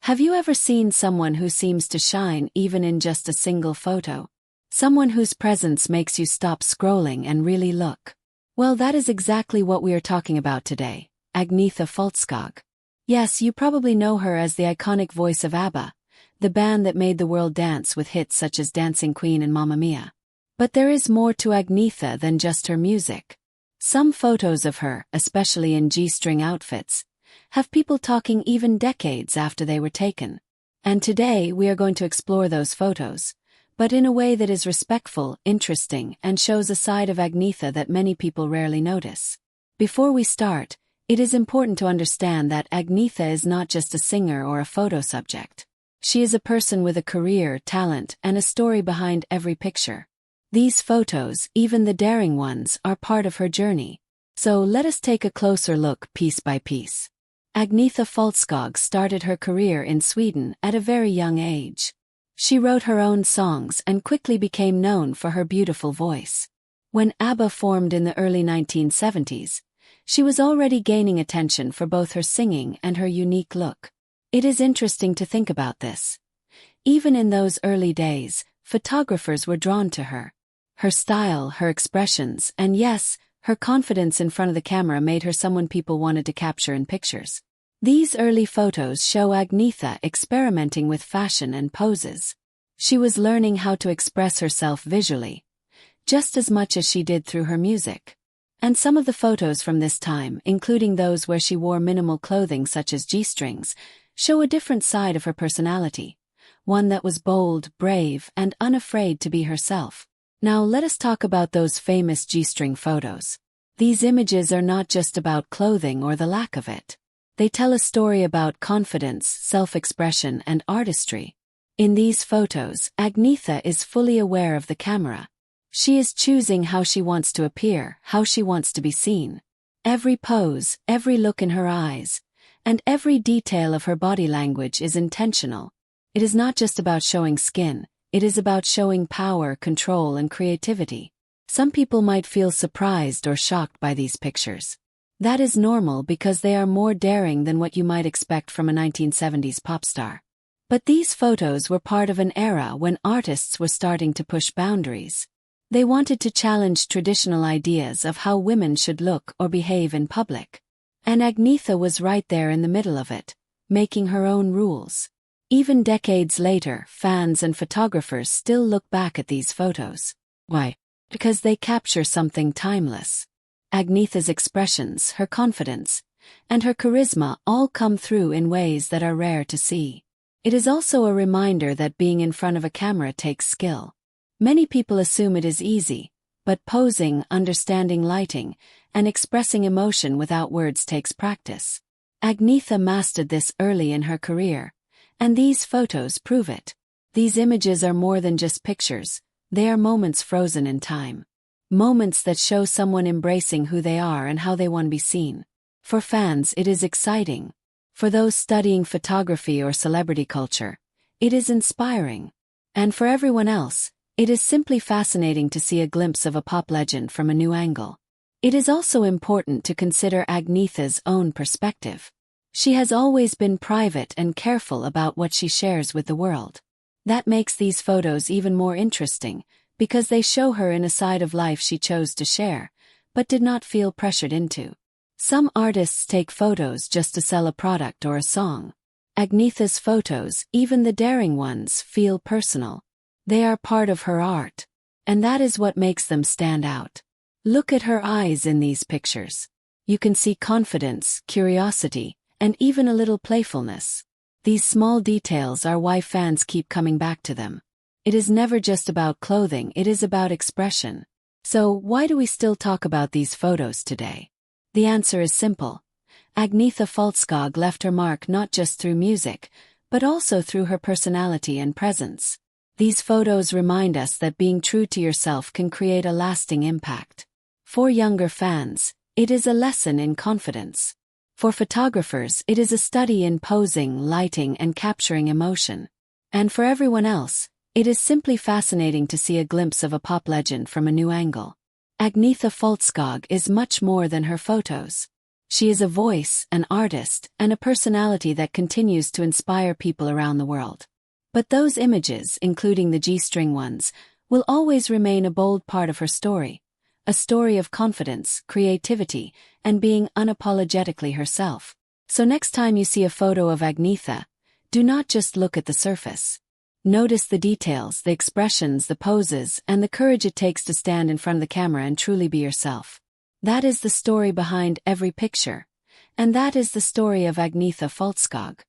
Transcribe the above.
Have you ever seen someone who seems to shine even in just a single photo? Someone whose presence makes you stop scrolling and really look? Well, that is exactly what we are talking about today, Agnetha Fältskog. Yes, you probably know her as the iconic voice of ABBA, the band that made the world dance with hits such as Dancing Queen and Mamma Mia. But there is more to Agnetha than just her music. Some photos of her, especially in G-string outfits, have people talking even decades after they were taken. And today we are going to explore those photos, but in a way that is respectful, interesting, and shows a side of Agnetha that many people rarely notice. Before we start, it is important to understand that Agnetha is not just a singer or a photo subject. She is a person with a career, talent, and a story behind every picture. These photos, even the daring ones, are part of her journey. So let us take a closer look piece by piece. Agnetha Fältskog started her career in Sweden at a very young age. She wrote her own songs and quickly became known for her beautiful voice. When ABBA formed in the early 1970s, she was already gaining attention for both her singing and her unique look. It is interesting to think about this. Even in those early days, photographers were drawn to her. Her style, her expressions, and yes, her confidence in front of the camera made her someone people wanted to capture in pictures. These early photos show Agnetha experimenting with fashion and poses. She was learning how to express herself visually, just as much as she did through her music. And some of the photos from this time, including those where she wore minimal clothing such as G-strings, show a different side of her personality, one that was bold, brave, and unafraid to be herself. Now let us talk about those famous G-string photos. These images are not just about clothing or the lack of it. They tell a story about confidence, self-expression, and artistry. In these photos, Agnetha is fully aware of the camera. She is choosing how she wants to appear, how she wants to be seen. Every pose, every look in her eyes, and every detail of her body language is intentional. It is not just about showing skin, it is about showing power, control, and creativity. Some people might feel surprised or shocked by these pictures. That is normal because they are more daring than what you might expect from a 1970s pop star. But these photos were part of an era when artists were starting to push boundaries. They wanted to challenge traditional ideas of how women should look or behave in public. And Agnetha was right there in the middle of it, making her own rules. Even decades later, fans and photographers still look back at these photos. Why? Because they capture something timeless. Agnetha's expressions, her confidence, and her charisma all come through in ways that are rare to see. It is also a reminder that being in front of a camera takes skill. Many people assume it is easy, but posing, understanding lighting, and expressing emotion without words takes practice. Agnetha mastered this early in her career, and these photos prove it. These images are more than just pictures, they are moments frozen in time. Moments that show someone embracing who they are and how they want to be seen. For fans, it is exciting. For those studying photography or celebrity culture, it is inspiring. And for everyone else, it is simply fascinating to see a glimpse of a pop legend from a new angle. It is also important to consider Agnetha's own perspective. She has always been private and careful about what she shares with the world. That makes these photos even more interesting, because they show her in a side of life she chose to share, but did not feel pressured into. Some artists take photos just to sell a product or a song. Agnetha's photos, even the daring ones, feel personal. They are part of her art. And that is what makes them stand out. Look at her eyes in these pictures. You can see confidence, curiosity, and even a little playfulness. These small details are why fans keep coming back to them. It is never just about clothing, it is about expression. So, why do we still talk about these photos today? The answer is simple. Agnetha Fältskog left her mark not just through music, but also through her personality and presence. These photos remind us that being true to yourself can create a lasting impact. For younger fans, it is a lesson in confidence. For photographers, it is a study in posing, lighting, and capturing emotion. And for everyone else, it is simply fascinating to see a glimpse of a pop legend from a new angle. Agnetha Fältskog is much more than her photos. She is a voice, an artist, and a personality that continues to inspire people around the world. But those images, including the G-Strlng ones, will always remain a bold part of her story. A story of confidence, creativity, and being unapologetically herself. So next time you see a photo of Agnetha, do not just look at the surface. Notice the details, the expressions, the poses, and the courage it takes to stand in front of the camera and truly be yourself. That is the story behind every picture. And that is the story of Agnetha Fältskog.